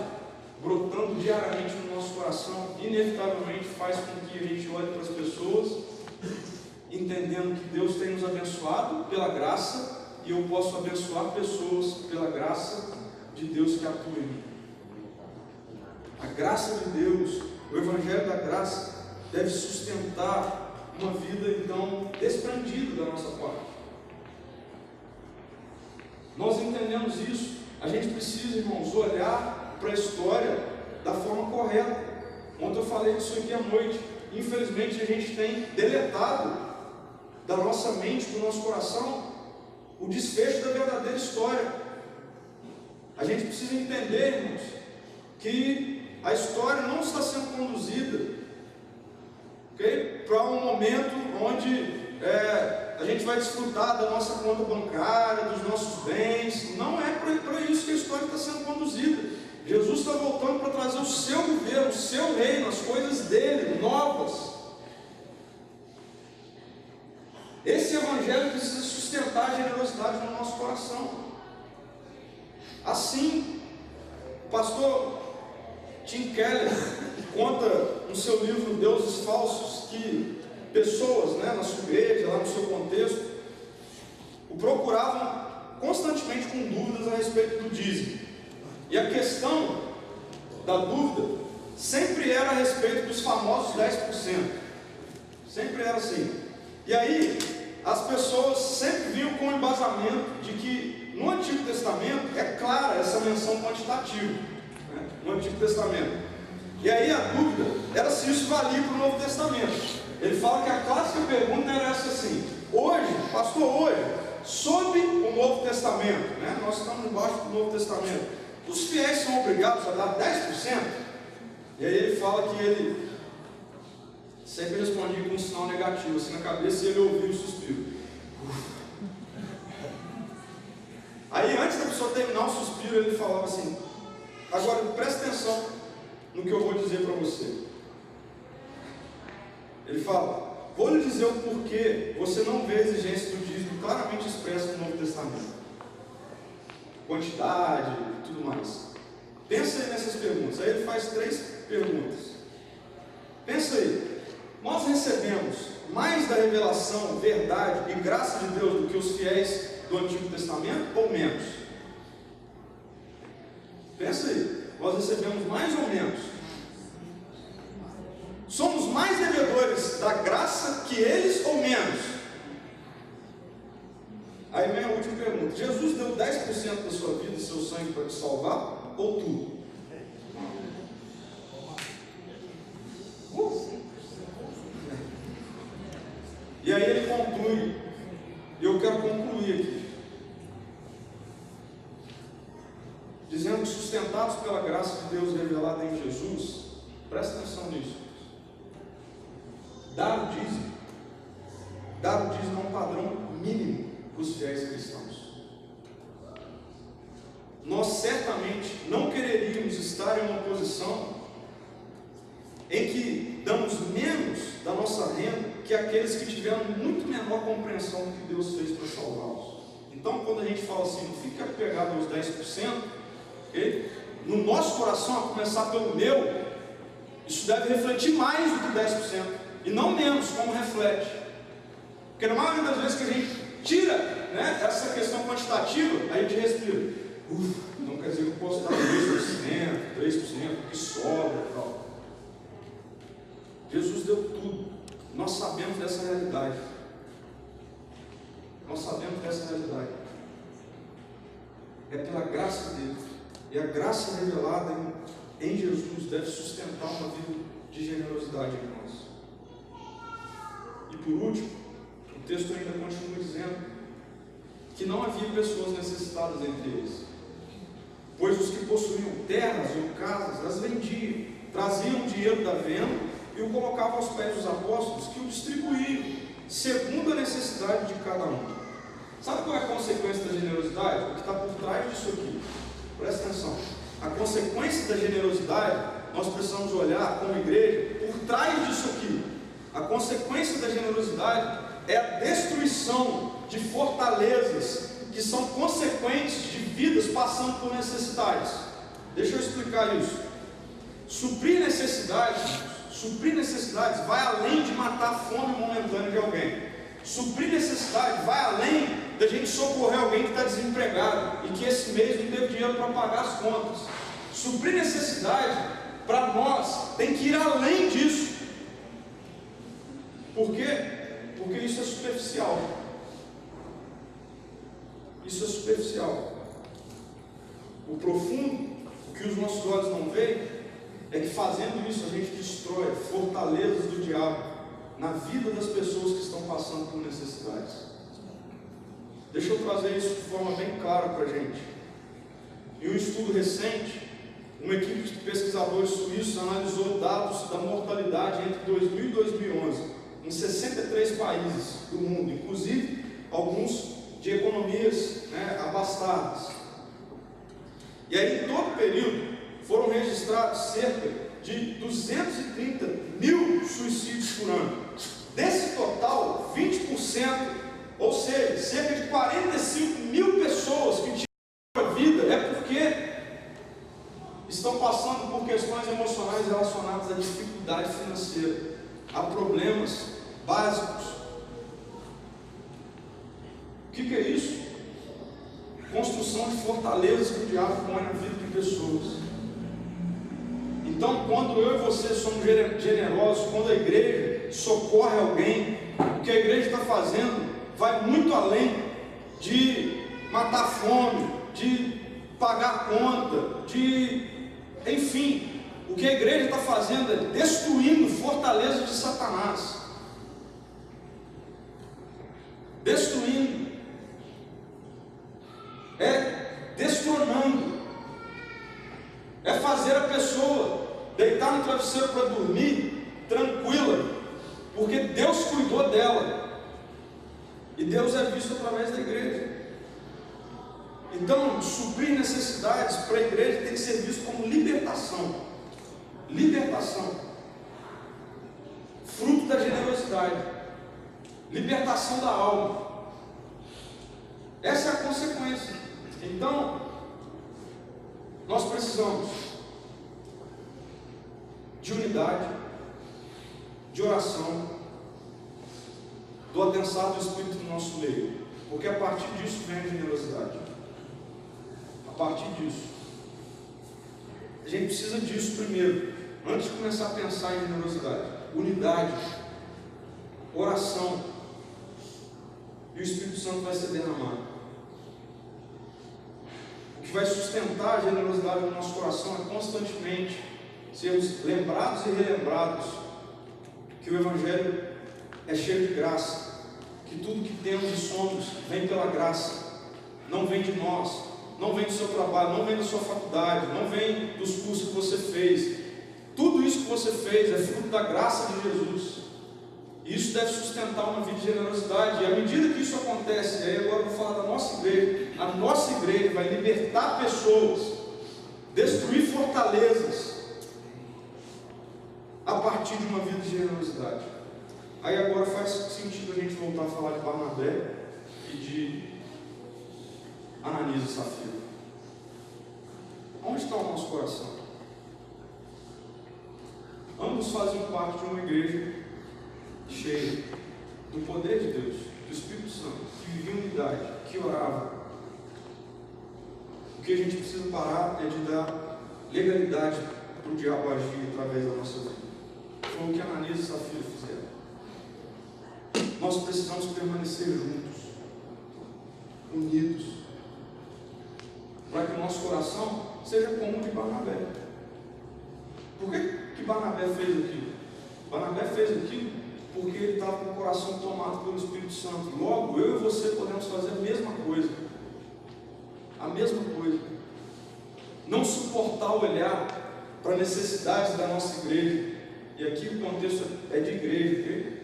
brotando diariamente no nosso coração, inevitavelmente faz com que a gente olhe para as pessoas, entendendo que Deus tem nos abençoado pela graça, e eu posso abençoar pessoas pela graça de Deus que atua em mim. A graça de Deus, o Evangelho da Graça, deve sustentar uma vida, então, desprendida da nossa parte. Nós entendemos isso. A gente precisa, irmãos, olhar para a história da forma correta. Ontem eu falei disso aqui à noite. Infelizmente a gente tem deletado da nossa mente, do nosso coração, o desfecho da verdadeira história. A gente precisa entender, irmãos, que a história não está sendo conduzida, para um momento onde a gente vai desfrutar da nossa conta bancária, dos nossos bens. Não é para isso que a história está sendo conduzida. Jesus está voltando para trazer o seu governo, o seu reino, as coisas dele, novas. Esse Evangelho precisa sustentar a generosidade no nosso coração. Assim, o pastor Tim Keller conta no seu livro Deuses Falsos que pessoas, na sua igreja, lá no seu contexto, o procuravam constantemente com dúvidas a respeito do dízimo. E a questão da dúvida sempre era a respeito dos famosos 10%. Sempre era assim. E aí, as pessoas sempre vinham com o embasamento de que no Antigo Testamento é clara essa menção quantitativa, no Antigo Testamento. E aí a dúvida era se isso valia para o Novo Testamento. Ele fala que a clássica pergunta era essa assim: hoje, pastor, hoje, sob o Novo Testamento, nós estamos embaixo do Novo Testamento, os fiéis são obrigados a dar 10%? E aí ele fala que ele sempre respondia com um sinal negativo, assim na cabeça, e ele ouvia o suspiro. Aí antes da pessoa terminar o suspiro, ele falava assim: agora presta atenção no que eu vou dizer para você. Ele fala: vou lhe dizer o porquê você não vê a exigência do dízimo claramente expressa no Novo Testamento. Quantidade e tudo mais. Pensa aí nessas perguntas. Aí ele faz 3 perguntas. Pensa aí. Nós recebemos mais da revelação, verdade e graça de Deus do que os fiéis do Antigo Testamento ou menos? Pensa aí. Nós recebemos mais ou menos? Somos mais devedores da graça que eles ou menos? Aí vem a última pergunta: Jesus deu 10% da sua vida e seu sangue para te salvar ou tudo? E aí ele conclui, e eu quero concluir aqui, dizendo que sustentados pela graça de Deus revelada em Jesus, presta atenção nisso, dar o dízimo é um padrão mínimo para os fiéis cristãos. Nós certamente não quereríamos estar em uma posição em que damos menos da nossa renda que aqueles que tiveram muito menor compreensão do que Deus fez para salvá-los. Então, quando a gente fala assim, não fica apegado aos 10%, okay? No nosso coração, a começar pelo meu, Isso deve refletir mais do que 10%, e não menos, como reflete. Porque na maioria das vezes que a gente tira, né, essa questão quantitativa, a gente respira. Não quer dizer que eu posso dar 2%, 3%, que sobra e tal. Jesus deu tudo. Nós sabemos dessa realidade. Nós sabemos dessa realidade. É pela graça dele. E a graça revelada em Jesus deve sustentar uma vida de generosidade em nós. E por último, o texto ainda continua dizendo que não havia pessoas necessitadas entre eles, pois os que possuíam terras ou casas as vendiam, traziam o dinheiro da venda e o colocavam aos pés dos apóstolos, que o distribuíam segundo a necessidade de cada um. Sabe qual é a consequência da generosidade? O que está por trás disso aqui. Presta atenção. A consequência da generosidade, nós precisamos olhar como igreja por trás disso aqui. A consequência da generosidade é a destruição de fortalezas que são consequentes de vidas passando por necessidades. Deixa eu explicar isso. Suprir necessidades vai além de matar a fome momentânea de alguém. Suprir necessidade vai além da gente socorrer alguém que está desempregado e que esse mês não teve dinheiro para pagar as contas. Suprir necessidade, para nós, tem que ir além disso. Por quê? Porque isso é superficial. Isso é superficial. O profundo, o que os nossos olhos não veem, é que fazendo isso a gente destrói fortalezas do diabo na vida das pessoas que estão passando por necessidades. Deixa eu trazer isso de forma bem clara para a gente. Em um estudo recente, uma equipe de pesquisadores suíços analisou dados da mortalidade entre 2000 e 2011 em 63 países do mundo, inclusive alguns de economias, abastadas. E aí, em todo o período, foram registrados cerca de 230 mil suicídios por ano. Desse total, 20%, ou seja, cerca de 45 mil pessoas que tiram a vida é porque estão passando por questões emocionais relacionadas à dificuldade financeira, a problemas básicos. O que é isso? Construção de fortalezas que o diabo põe na vida de pessoas. Então, quando eu e você somos generosos, quando a igreja socorre alguém, o que a igreja está fazendo vai muito além de matar fome, de pagar conta, enfim, o que a igreja está fazendo é destruindo fortalezas de Satanás. Destruindo. É destronando. É fazer a pessoa deitar no travesseiro para dormir tranquila, porque Deus cuidou dela. E Deus é visto através da igreja. Então, suprir necessidades para a igreja tem que ser visto como libertação. Libertação. Fruto da generosidade. Libertação da alma. Essa é a consequência. Então, nós precisamos de unidade, de oração, do adensar do Espírito no nosso meio, porque a partir disso vem a generosidade. A partir disso, a gente precisa disso primeiro, antes de começar a pensar em generosidade. Unidade, oração, e o Espírito Santo vai ser derramado. O que vai sustentar a generosidade no nosso coração é constantemente sermos lembrados e relembrados que o Evangelho é cheio de graça, que tudo que temos e somos vem pela graça, não vem de nós, não vem do seu trabalho, não vem da sua faculdade, não vem dos cursos que você fez. Tudo isso que você fez é fruto da graça de Jesus. E isso deve sustentar uma vida de generosidade. E à medida que isso acontece, e aí agora eu vou falar da nossa igreja, a nossa igreja vai libertar pessoas, destruir fortalezas, a partir de uma vida de generosidade. Aí agora faz sentido a gente voltar a falar de Barnabé e de Ananias e Safira. Onde está o nosso coração? ambos faziam parte de uma igreja cheia do poder de Deus, do Espírito Santo, que vivia em unidade, que orava. O que a gente precisa parar é de dar legalidade para o diabo agir através da nossa vida. Foi o que Ananias e Safira fizeram. Nós precisamos permanecer juntos, unidos, para que o nosso coração seja como o de Barnabé. Por que Barnabé fez aquilo? Barnabé fez aquilo porque ele estava com o coração tomado pelo Espírito Santo. Logo, eu e você podemos fazer a mesma coisa. A mesma coisa. Não suportar olhar para a necessidade da nossa igreja. E aqui o contexto é de igreja, ok?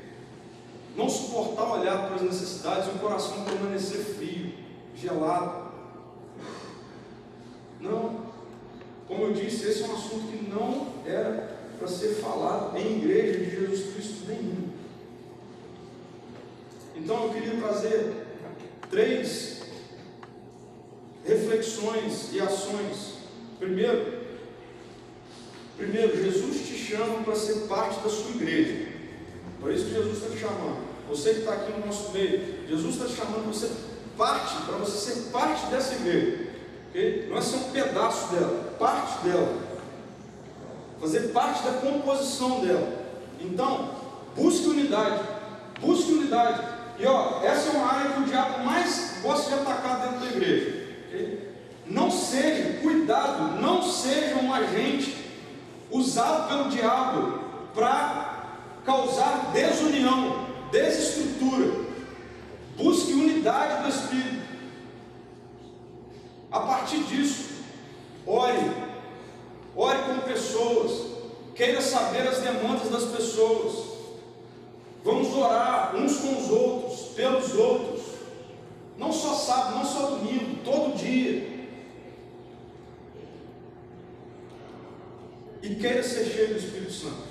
Não suportar olhar para as necessidades e o coração permanecer frio, gelado. Não. Como eu disse, esse é um assunto que não era para ser falado em igreja de Jesus Cristo nenhum. Então eu queria trazer 3 reflexões e ações. Primeiro, Jesus te chama para ser parte da sua igreja. Por isso que Jesus está te chamando. Você que está aqui no nosso meio, Jesus está te chamando para você ser parte dessa igreja. Okay? Não é ser um pedaço dela, parte dela. Fazer parte da composição dela. Então, busque unidade. Busque unidade. E essa é uma área que o diabo mais gosta de atacar dentro da igreja. Okay? Não seja, cuidado, não seja um agente usado pelo diabo para causar desunião, desestrutura. Busque unidade do Espírito. A partir disso, ore com pessoas, queira saber as demandas das pessoas. Vamos orar uns com os outros, pelos outros, não só sábado, não só domingo, todo dia. E queira ser cheio do Espírito Santo.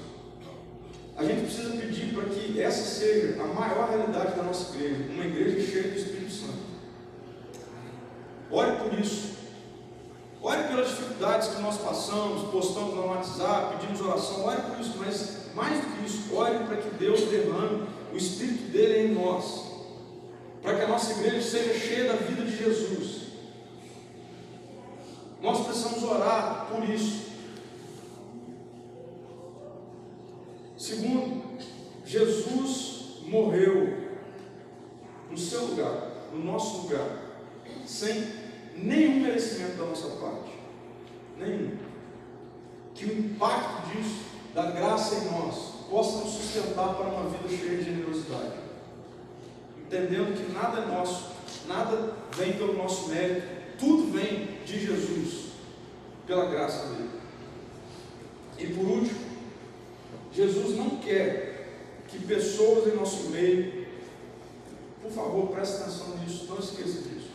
A gente precisa pedir para que essa seja a maior realidade da nossa igreja, uma igreja cheia do Espírito Santo. Ore por isso. Ore pelas dificuldades que nós passamos, postamos no WhatsApp, pedimos oração. Ore por isso, mas mais do que isso, ore para que Deus derrame o Espírito dele em nós, para que a nossa igreja seja cheia da vida de Jesus. Nós precisamos orar por isso. Segundo, Jesus morreu no seu lugar, no nosso lugar, sem nenhum merecimento da nossa parte, nenhum. Que o impacto disso, da graça em nós, possa nos sustentar para uma vida cheia de generosidade, entendendo que nada é nosso, nada vem pelo nosso mérito, tudo vem de Jesus, pela graça dele. E por último, Jesus não quer que pessoas em nosso meio, por favor, preste atenção nisso, não esqueça disso.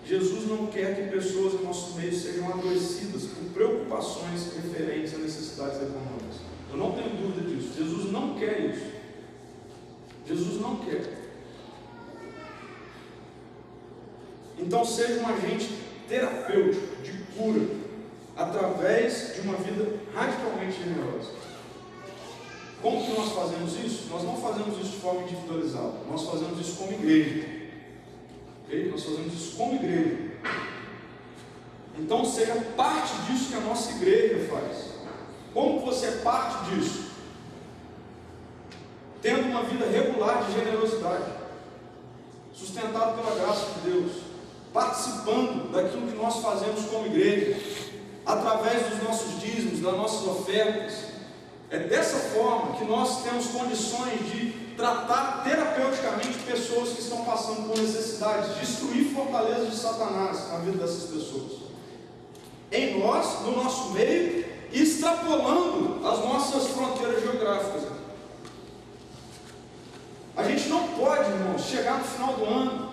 Jesus não quer que pessoas em nosso meio sejam adoecidas por preocupações referentes a necessidades econômicas. Eu não tenho dúvida disso. Jesus não quer isso. Jesus não quer. Então seja um agente terapêutico, de cura, através de uma vida radicalmente generosa. Como que nós fazemos isso? Nós não fazemos isso de forma individualizada. Nós fazemos isso como igreja. Okay? Nós fazemos isso como igreja. Então seja parte disso que a nossa igreja faz. Como você é parte disso? Tendo uma vida regular de generosidade, sustentado pela graça de Deus, participando daquilo que nós fazemos como igreja, através dos nossos dízimos, das nossas ofertas. É dessa forma que nós temos condições de tratar terapeuticamente pessoas que estão passando por necessidades, destruir fortalezas de Satanás na vida dessas pessoas, em nós, no nosso meio, e extrapolando as nossas fronteiras geográficas. A gente não pode, irmãos, chegar no final do ano,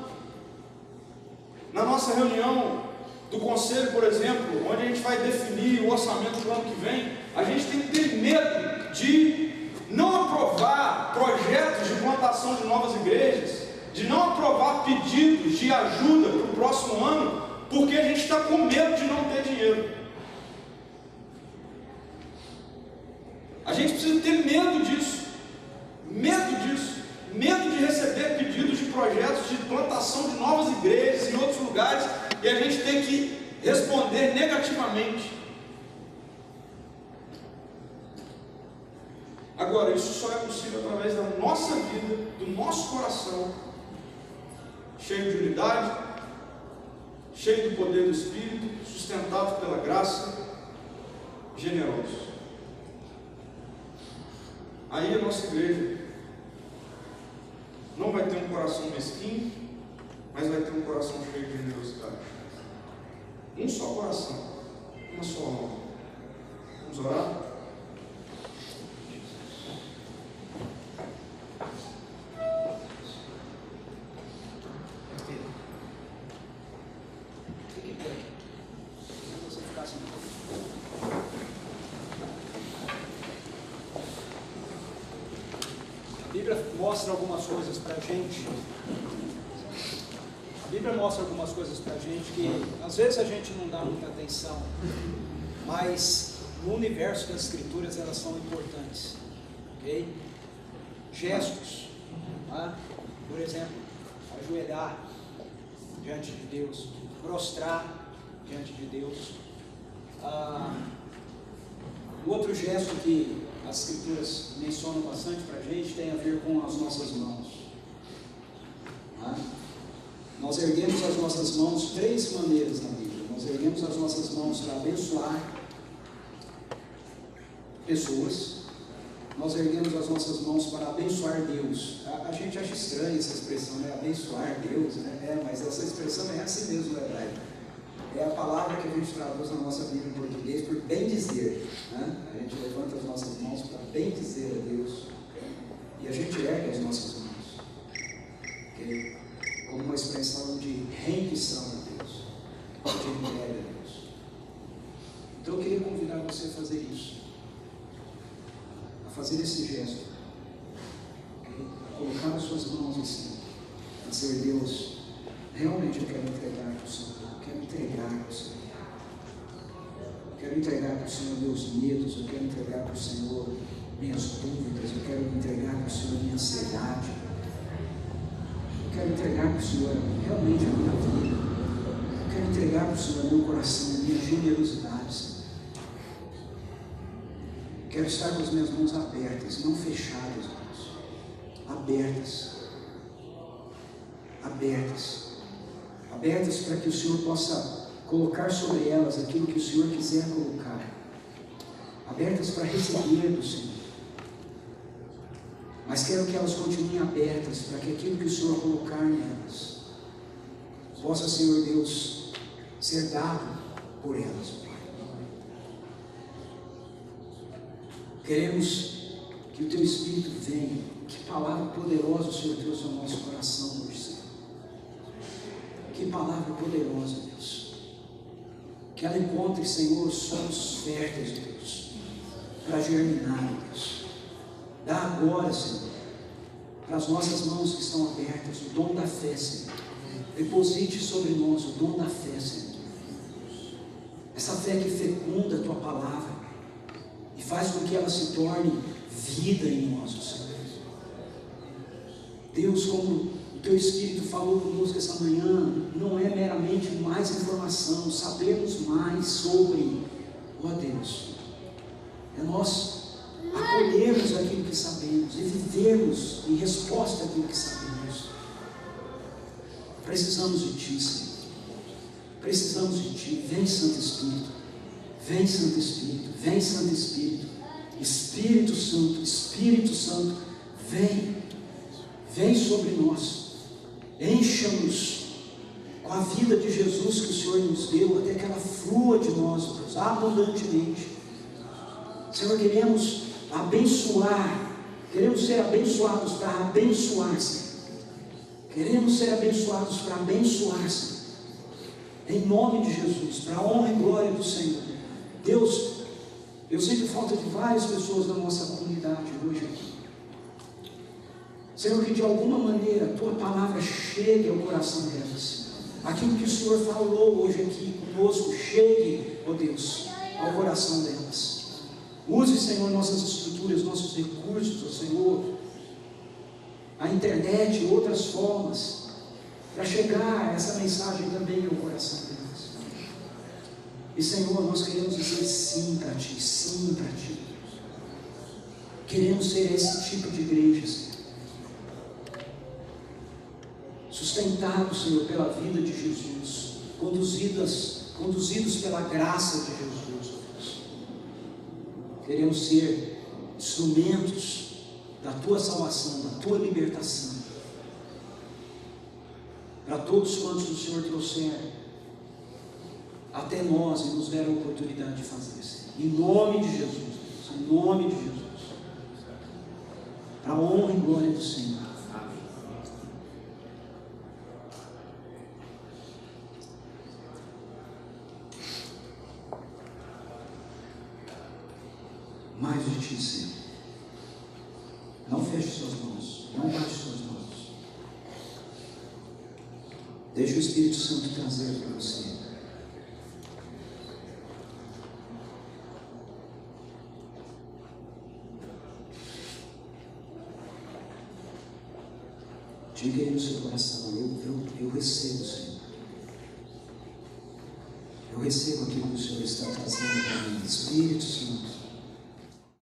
na nossa reunião do conselho, por exemplo, onde a gente vai definir o orçamento do ano que vem, a gente tem que ter medo de não aprovar projetos de plantação de novas igrejas, de não aprovar pedidos de ajuda para o próximo ano, porque a gente está com medo de não ter dinheiro. A gente precisa ter medo disso, medo de receber pedidos de projetos de plantação de novas igrejas em outros lugares e a gente tem que responder negativamente. Agora, isso só é possível através da nossa vida, do nosso coração, cheio de unidade, cheio do poder do Espírito, sustentado pela graça, generoso. Aí a nossa igreja não vai ter um coração mesquinho, mas vai ter um coração cheio de generosidade. Um só coração, uma só alma. Vamos orar? Mostra algumas coisas para a gente. A Bíblia mostra algumas coisas para a gente que às vezes a gente não dá muita atenção, mas no universo das Escrituras elas são importantes, ok? Gestos, tá? Por exemplo, ajoelhar diante de Deus, prostrar diante de Deus. O outro gesto que as Escrituras mencionam bastante para a gente tem a ver com as nossas mãos. Nós erguemos as nossas mãos de 3 maneiras na Bíblia. Nós erguemos as nossas mãos para abençoar pessoas. Nós erguemos as nossas mãos para abençoar Deus. A gente acha estranha essa expressão, né? Abençoar Deus, né? Mas essa expressão é assim mesmo no hebraico. É a palavra que a gente traduz na nossa Bíblia em português por bem dizer, né? A gente levanta as nossas mãos para bem dizer a Deus e a gente ergue as nossas mãos, okay? Como uma expressão de rendição a Deus, de entrega a Deus. Então eu queria convidar você a fazer isso, a fazer esse gesto, okay? A colocar as suas mãos assim, a dizer: Deus, realmente eu quero entregar para o Senhor. Quero entregar para o Senhor. Quero entregar para o Senhor meus medos. Eu quero entregar para o Senhor minhas dúvidas. Eu quero entregar para o Senhor minha ansiedade. Eu quero entregar para o Senhor realmente a minha vida. Eu quero entregar para o Senhor meu coração, a minha generosidade, Senhor. Quero estar com as minhas mãos abertas, não fechadas, Deus. Abertas. Abertas. Abertas para que o Senhor possa colocar sobre elas aquilo que o Senhor quiser colocar, abertas para receber do Senhor, mas quero que elas continuem abertas para que aquilo que o Senhor colocar nelas possa, Senhor Deus, ser dado por elas, Pai. Queremos que o Teu Espírito venha. Que palavra poderosa o Senhor trouxe ao nosso coração hoje, Senhor. Que palavra poderosa, Deus. Que ela encontre, Senhor, solos férteis, Deus, para germinar, Deus. Dá agora, Senhor, para as nossas mãos que estão abertas, o dom da fé, Senhor. Deposite sobre nós o dom da fé, Senhor. Essa fé que fecunda a Tua palavra e faz com que ela se torne vida em nós, Senhor. Deus, como o Teu Espírito falou conosco essa manhã, não é meramente mais informação, sabermos mais sobre, ó Deus, é nós acolhermos aquilo que sabemos e vivermos em resposta àquilo que sabemos. Precisamos de Ti, Senhor. Precisamos de Ti. Vem, Santo Espírito. Vem, Santo Espírito. Vem, Santo Espírito. Espírito Santo, Espírito Santo, vem. Vem sobre nós. Encha-nos com a vida de Jesus que o Senhor nos deu, até que ela flua de nós, Deus, abundantemente. Senhor, queremos abençoar, queremos ser abençoados para abençoar, Senhor. Queremos ser abençoados para abençoar, Senhor. Em nome de Jesus, para a honra e glória do Senhor. Deus, eu sinto falta de várias pessoas da nossa comunidade hoje aqui. Senhor, que de alguma maneira a Tua palavra chegue ao coração delas. Aquilo que o Senhor falou hoje aqui conosco, chegue, ó Deus, ao coração delas. Use, Senhor, nossas estruturas, nossos recursos, ó Senhor, a internet e outras formas, para chegar essa mensagem também ao coração deles. E, Senhor, nós queremos dizer sim para Ti, sim para Ti. Queremos ser esse tipo de igreja, Senhor. Sustentados, Senhor, pela vida de Jesus, conduzidos pela graça de Jesus, ó Deus. Queremos ser instrumentos da Tua salvação, da Tua libertação, para todos quantos o Senhor trouxer até nós e nos der a oportunidade de fazer, Senhor. Em nome de Jesus, Deus, em nome de Jesus, para a honra e glória do Senhor. Mais de Ti, Senhor. Não feche suas mãos, não baixe suas mãos. Deixe o Espírito Santo trazer para você. Diga aí no seu coração: eu recebo, Senhor. Eu recebo aquilo que o Senhor está trazendo para mim. Espírito Santo,